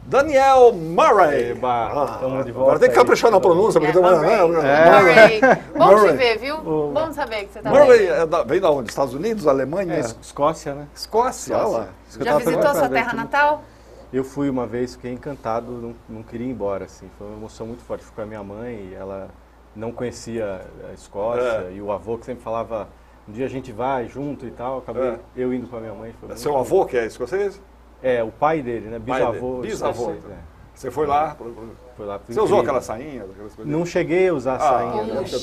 Daniel Murray. Eba, tamo de volta. Agora tem que caprichar na pronúncia, porque tem uma... Murray. Bom Murray. te ver, viu? Bom saber que você tá Murray bem. vem da onde? Estados Unidos, Alemanha? Escócia, né? Escócia, olha lá. Já visitou sua terra natal? Eu fui uma vez, fiquei encantado, não queria ir embora, assim. Foi uma emoção muito forte. Fui com a minha mãe e ela não conhecia a Escócia. E o avô que sempre falava, um dia a gente vai junto e tal. Acabei eu indo com a minha mãe. Foi Seu avô que é escocês? É, o pai dele, né? Bisavô. Bisavô. Escocês, Você foi lá? Foi lá. Você usou aquela sainha? Aquelas coisas? Não cheguei a usar a sainha. Né? Puxa,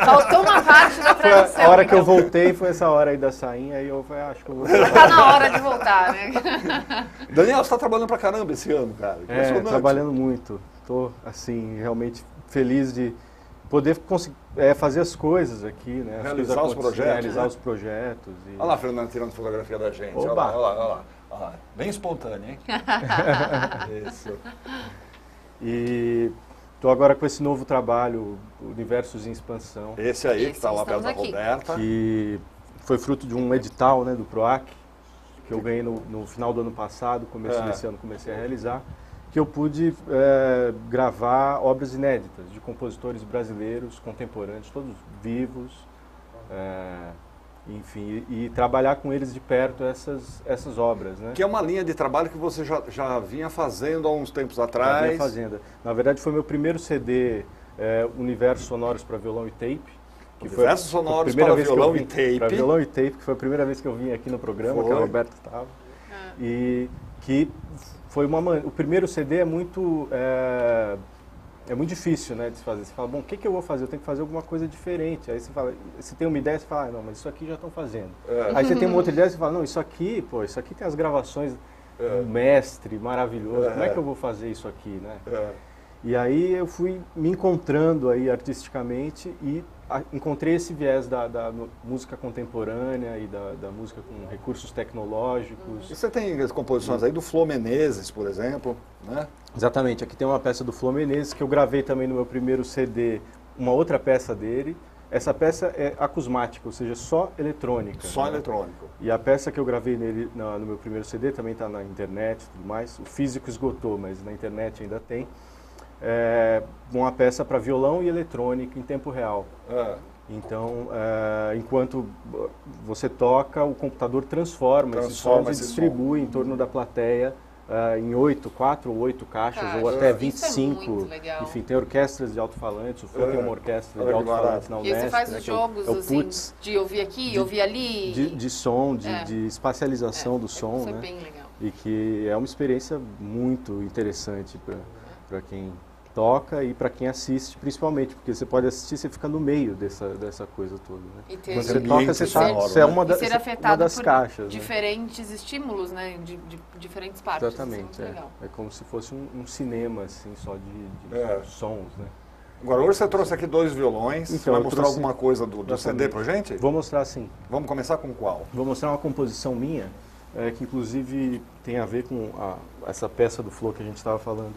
faltou uma parte da tradução. A hora que eu voltei foi essa hora aí da sainha, aí eu falei, acho que eu vou... Tá na hora de voltar, né? Daniel, você está trabalhando pra caramba esse ano, cara. Trabalhando muito. Estou, assim, realmente feliz de poder fazer as coisas aqui, né? Realizar os projetos. Realizar os projetos. E... Olha lá a Fernanda tirando fotografia da gente. Olha Oba. lá, olha lá. Bem espontâneo, hein? Isso. E estou agora com esse novo trabalho, Universos em Expansão. Esse aí, que está lá perto da Roberta. Que foi fruto de um edital, né, do PROAC, que eu ganhei no final do ano passado, começo desse ano comecei a realizar, que eu pude gravar obras inéditas de compositores brasileiros, contemporâneos, todos vivos, enfim, e trabalhar com eles de perto essas obras, né? Que é uma linha de trabalho que você já vinha fazendo há uns tempos atrás. Já vinha fazendo. Na verdade, foi meu primeiro CD, Universos Sonoros para Violão e Tape. Universos Sonoros para Violão e Tape. Para Violão e Tape, que foi a primeira vez que eu vim aqui no programa, que a Roberta estava. E que foi o primeiro CD é muito difícil, né, de se fazer. Você fala, bom, o que eu vou fazer? Eu tenho que fazer alguma coisa diferente. Aí você tem uma ideia, você fala, não, mas isso aqui já estão fazendo. Aí você tem uma outra ideia, você fala, não, isso aqui tem as gravações do mestre, maravilhoso. Como é que eu vou fazer isso aqui, né? E aí eu fui me encontrando aí artisticamente e encontrei esse viés da música contemporânea e da música com recursos tecnológicos. E você tem as composições aí do Flô Menezes, por exemplo, né? Exatamente, aqui tem uma peça do Flô Menezes que eu gravei também no meu primeiro CD, uma outra peça dele. Essa peça é acusmática, ou seja, só eletrônica. Só né? eletrônico. E a peça que eu gravei nele no meu primeiro CD também está na internet e tudo mais. O físico esgotou, mas na internet ainda tem. Uma peça para violão e eletrônica em tempo real. Então, enquanto você toca, o computador transforma esses sons e distribui em torno da plateia em 4 ou 8 caixas, ou até 25. Isso é muito legal. Enfim, tem orquestras de alto-falantes, o Flô tem uma orquestra de alto-falantes na E Unesp. aí você faz né, os jogos, assim, de ouvir aqui, ouvir ali. De som, de espacialização do som, isso né? é bem legal. E que é uma experiência muito interessante para quem toca e para quem assiste, principalmente, porque você pode assistir e você fica no meio dessa coisa toda. Né? Quando você toca, você é uma das caixas. Diferentes estímulos, né? De diferentes partes. Exatamente. Isso é muito legal. É como se fosse um cinema, assim, só de sons, né? Agora, hoje você trouxe aqui 2 violões. Então, você vai mostrar alguma coisa do CD pra gente? Vou mostrar, sim. Vamos começar com qual? Vou mostrar uma composição minha, que inclusive tem a ver com essa peça do Flô que a gente estava falando,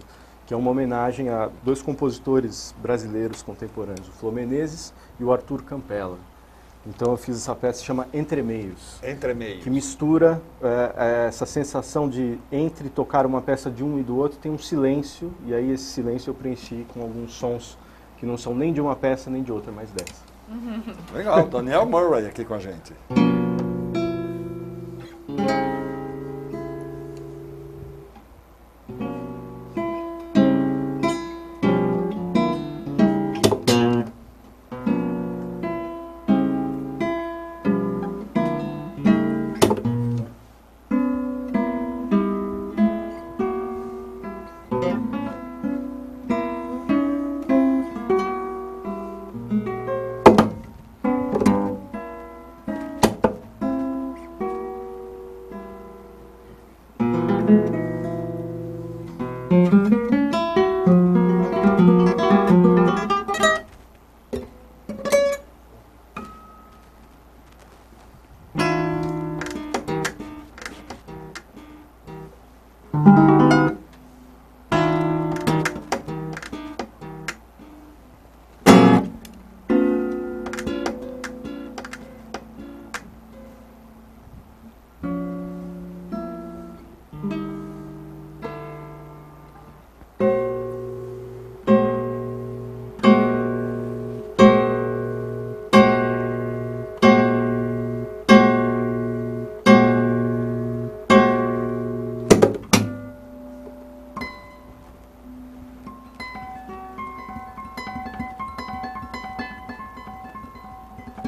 que é uma homenagem a 2 compositores brasileiros contemporâneos, o Flô Menezes e o Arthur Campela. Então eu fiz essa peça que chama Entre Meios. Entre Meios. Que mistura essa sensação de entre tocar uma peça de um e do outro, tem um silêncio, e aí esse silêncio eu preenchi com alguns sons que não são nem de uma peça nem de outra, mas dessa. Legal, Daniel Murray aqui com a gente.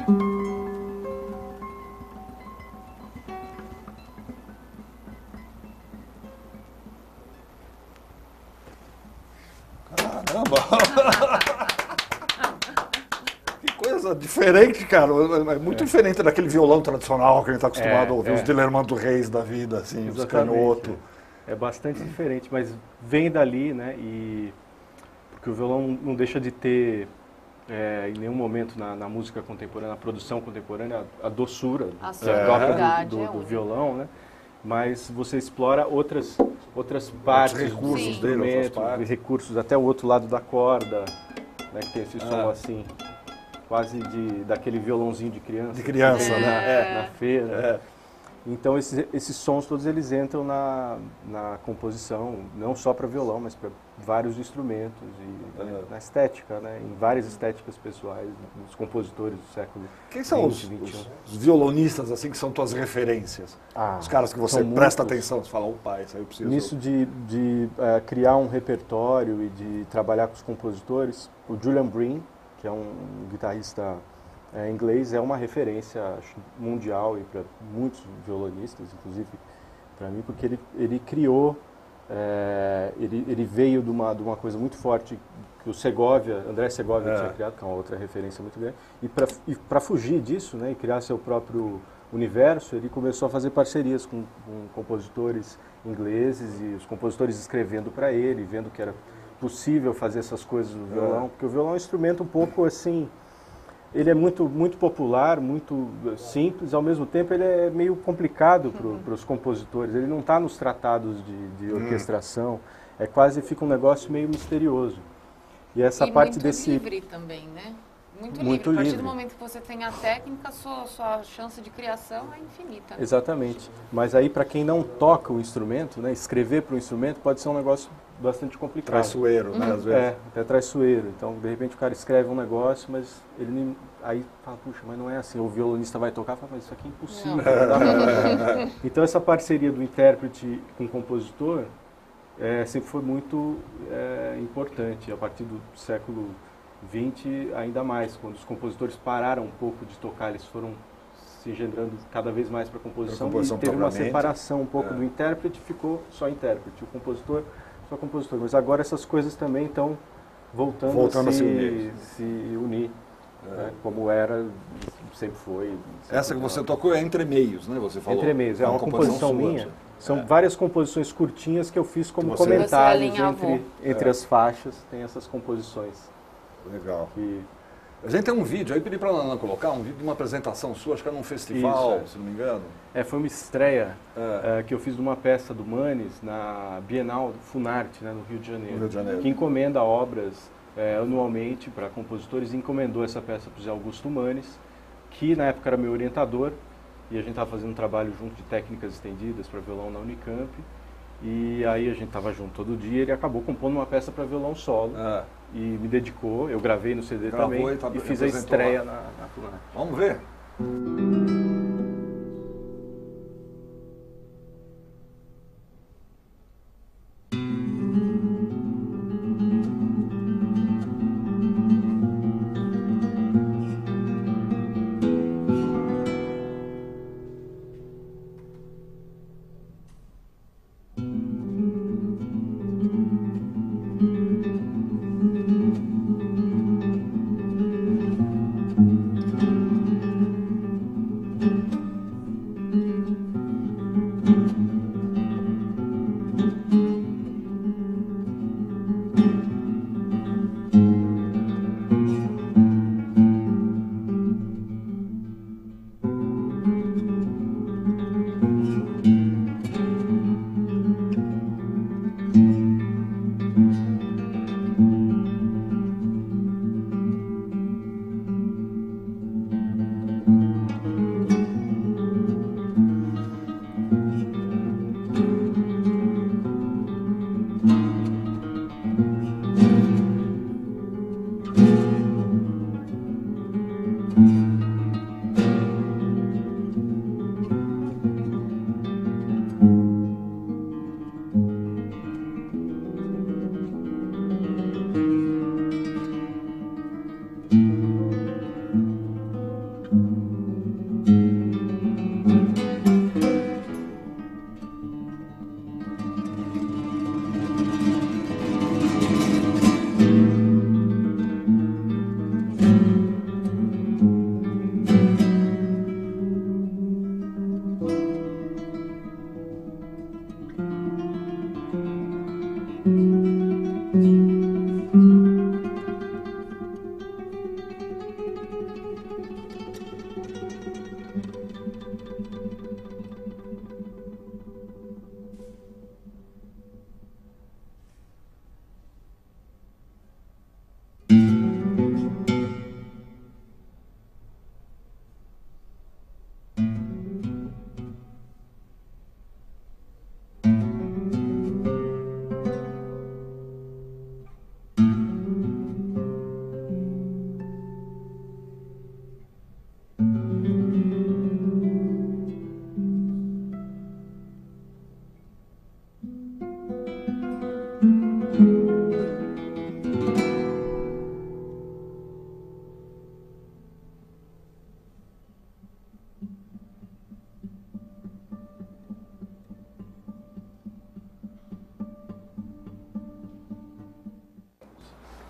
Caramba! Que coisa diferente, cara. É muito diferente daquele violão tradicional que a gente está acostumado a ouvir, os Dilermando Reis da vida, assim, os Canhoto. É bastante diferente, mas vem dali, né? Porque o violão não deixa de ter, em nenhum momento na música contemporânea, na produção contemporânea, a doçura própria do violão, né? Mas você explora outras partes, recursos do instrumento, recursos, até o outro lado da corda, né? Que tem esse som assim, quase daquele violãozinho de criança. De criança, né? Na feira. Então esses sons todos eles entram na composição, não só para violão, mas para vários instrumentos e na estética, né? Em várias estéticas pessoais dos compositores do século XX. Quem são os violonistas assim que são tuas referências? Os caras que você presta atenção, você fala, opa, isso aí eu preciso. Nisso de criar um repertório e de trabalhar com os compositores, o Julian Bream, que é um guitarrista inglês, é uma referência acho, mundial e para muitos violonistas, inclusive para mim, porque ele criou, ele veio de uma coisa muito forte que o André Segovia tinha criado, que é uma outra referência muito grande, e para fugir disso, né, e criar seu próprio universo, ele começou a fazer parcerias com compositores ingleses e os compositores escrevendo para ele, vendo que era possível fazer essas coisas no violão, porque o violão é um instrumento um pouco assim. Ele é muito popular, muito simples, ao mesmo tempo ele é meio complicado para os compositores. Ele não está nos tratados de orquestração, fica um negócio meio misterioso. E essa parte muito desse livre também, né? Muito Muito livre. A partir livre. do momento que você tem a técnica, sua chance de criação é infinita. Né? Exatamente. Mas aí para quem não toca o instrumento, né, escrever para o instrumento pode ser um negócio bastante complicado. Traiçoeiro, né? Às vezes. Até traiçoeiro. Então, de repente, o cara escreve um negócio, mas ele nem... Aí fala, puxa, mas não é assim. O violonista vai tocar e fala, mas isso aqui é impossível. Então, essa parceria do intérprete com o compositor sempre foi muito importante. A partir do século XX, ainda mais, quando os compositores pararam um pouco de tocar, eles foram se engendrando cada vez mais para a composição e teve uma separação um pouco do intérprete, ficou só intérprete. O compositor só compositor, mas agora essas coisas também estão voltando a se unir né? Como era, sempre foi. Essa que você tocou é Entre Meios, né? Você falou. Entre Meios, é uma composição minha. São várias composições curtinhas que eu fiz como Você comentários entre as faixas, tem essas composições. Legal. A gente tem um vídeo aí, pedi para a Ana colocar, um vídeo de uma apresentação sua, acho que era num festival, se não me engano. Foi uma estreia que eu fiz de uma peça do Manes na Bienal Funarte, né, no Rio de Janeiro, que encomenda obras anualmente para compositores, e encomendou essa peça para o Zé Augusto Manes, que na época era meu orientador, e a gente estava fazendo um trabalho junto de técnicas estendidas para violão na Unicamp, e aí a gente estava junto todo dia, ele acabou compondo uma peça para violão solo. E me dedicou, eu gravei no CD também e fiz a estreia na Funarte. Vamos ver?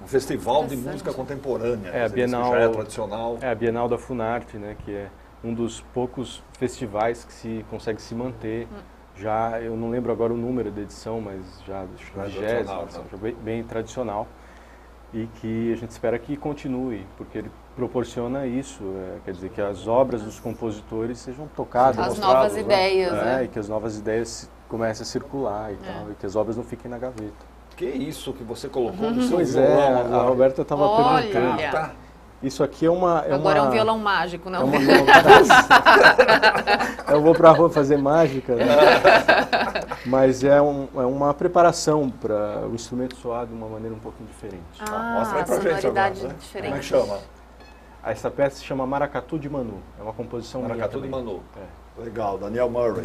festival de música contemporânea. A Bienal, já é tradicional. É a Bienal da Funarte, né, que é um dos poucos festivais que consegue se manter. Já, eu não lembro agora o número da edição, mas já 20ª, bem tradicional. E que a gente espera que continue, porque ele proporciona isso, quer dizer, que as obras dos compositores sejam tocadas. As novas ideias, né? E que as novas ideias comecem a circular e tal, e que as obras não fiquem na gaveta. Que isso que você colocou no seu Pois violão? a Roberta estava perguntando. Isso aqui é uma... Agora é um violão mágico, não? Eu vou para a rua fazer mágica, né? Mas é uma preparação para o instrumento soar de uma maneira um pouquinho diferente. Mostra aí pra gente agora, né? Diferente. Como é que chama? Essa peça se chama Maracatu de Manu. É uma composição minha Maracatu de também. Manu. Legal, Daniel Murray.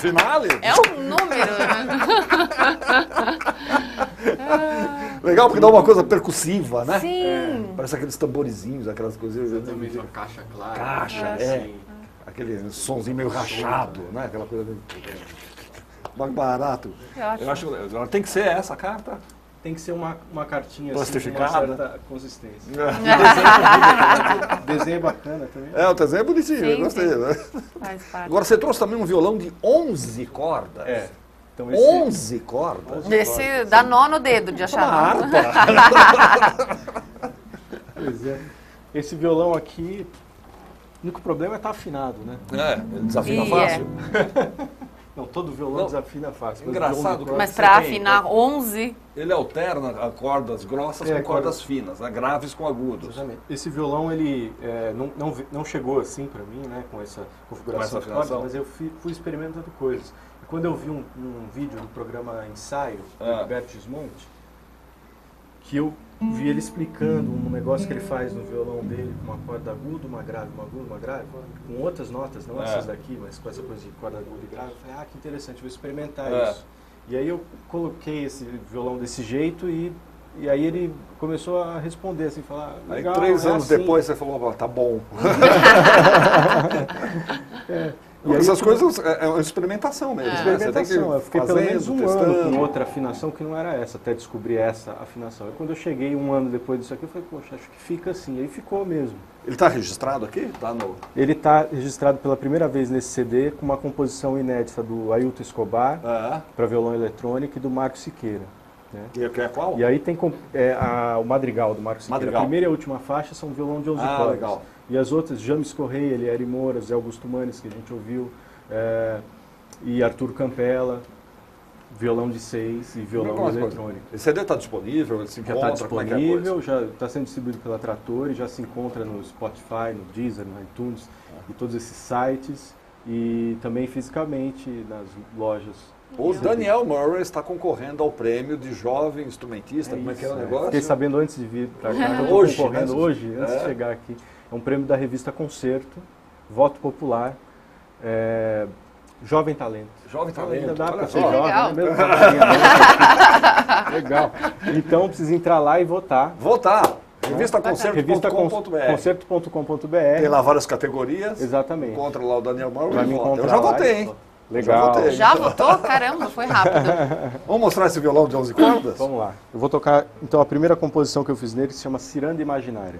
Finale? É um número, né? Legal, porque dá uma coisa percussiva, né? Sim. Parece aqueles tamborizinhos, aquelas coisinhas. Exatamente, uma caixa clara. Caixa, aquele sonzinho meio rachado, né? Aquela coisa meio... mais barato. Eu acho que ela tem que ser essa carta. Tem que ser uma cartinha plastificada, assim, com uma certa consistência. O desenho é bacana também. O desenho é bonitinho, Sim, eu gostei. Né? Faz parte. Agora, você trouxe também um violão de 11 cordas. Então, 11 cordas? Desse, dá nó no dedo de achar. Uma harpa. Pois é. Esse violão aqui, o único problema é estar afinado, né? Ele desafina fácil. Não, todo violão desafina fácil. Engraçado. Mas para afinar 11... Ele alterna cordas grossas com cordas finas, graves com agudos. Exatamente. Esse violão, ele não chegou assim para mim, né, com essa configuração de cordas, mas eu fui experimentando coisas. E quando eu vi um vídeo do programa Ensaio, do Roberto Gismonti, que eu vi ele explicando um negócio que ele faz no violão dele, com uma corda aguda, uma grave, uma aguda, uma grave, com outras notas, não essas daqui, mas com essa coisa de corda aguda e grave. Eu falei, que interessante, vou experimentar isso. E aí eu coloquei esse violão desse jeito e E aí ele começou a responder assim, falar... Aí Legal, 3 anos assim. depois você falou, tá bom. E aí, Essas coisas é uma experimentação mesmo. né? Você tem que experimentação. Eu fiquei pelo menos um testando. ano com outra afinação que não era essa, até descobrir essa afinação. E quando eu cheguei um ano depois disso aqui, eu falei, poxa, acho que fica assim. Aí ficou mesmo. Ele está registrado aqui? Tá no... Ele está registrado pela primeira vez nesse CD com uma composição inédita do Ailton Escobar para violão eletrônico e do Marco Siqueira. Né? E é qual? E aí tem o Madrigal do Marco Siqueira. Madrigal. A primeira e a última faixa são violão de 11 cordas. Legal. E as outras, James Correia, Eliere Moura, Zé Augusto Manes, que a gente ouviu, e Arthur Campela, violão de 6 e violão eletrônico. Esse CD está disponível? Ele se Já encontra? está disponível, já está sendo distribuído pela Trator e já se encontra no Spotify, no Deezer, no iTunes e todos esses sites e também fisicamente nas lojas. O Daniel Murray está concorrendo ao prêmio de jovem instrumentista. Como é que é o negócio? Fiquei sabendo antes de vir para cá. Hoje, concorrendo hoje, antes de chegar aqui. É um prêmio da revista Concerto, voto popular, Jovem Talento. Jovem Talento. Ainda dá para ser só. jovem, Legal. né? Mesmo legal. Então precisa entrar lá e votar. Votar. Revistaconcerto.com.br. Concerto.com.br. Tem lá várias categorias. Exatamente. Encontra lá o Daniel Murray Vai e me vota. encontrar Eu já lá votei, e hein? voto. Legal. Já votei. Já votou? Caramba, foi rápido. Vamos mostrar esse violão de 11 cordas? Vamos lá. Eu vou tocar, então, a primeira composição que eu fiz nele se chama Ciranda Imaginária.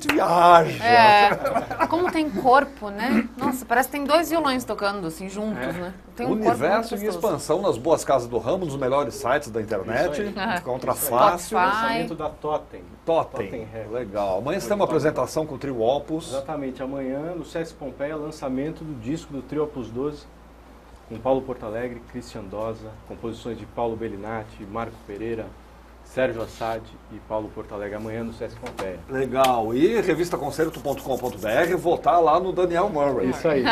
gente viaja. Como tem corpo, né? Nossa, parece que tem 2 violões tocando, assim, juntos, né? Tem um Universo corpo em expansão nas boas casas do ramo, nos melhores sites da internet. Encontra fácil. Lançamento da Totem. Totem. Legal. Amanhã você tem uma apresentação com o Trio Opus. Exatamente. Amanhã, no Sesc Pompeia, lançamento do disco do Trio Opus 12, com Paulo Portalegre, Christian Dosa, composições de Paulo Bellinati, Marco Pereira, Sérgio Assad e Paulo Portalegre, amanhã no Sesc Pompeia. Legal. E revistaconcerto.com.br, votar lá no Daniel Murray. Isso aí.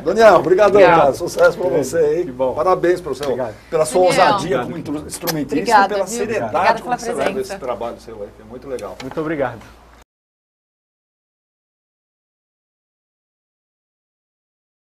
Daniel, obrigadão, cara. Sucesso pra você aí. Que bom. Parabéns pela sua Daniel. ousadia como instrumentista Obrigada, e pela viu? seriedade Obrigada como pela você leva presença. esse trabalho seu aí. É muito legal. Muito obrigado.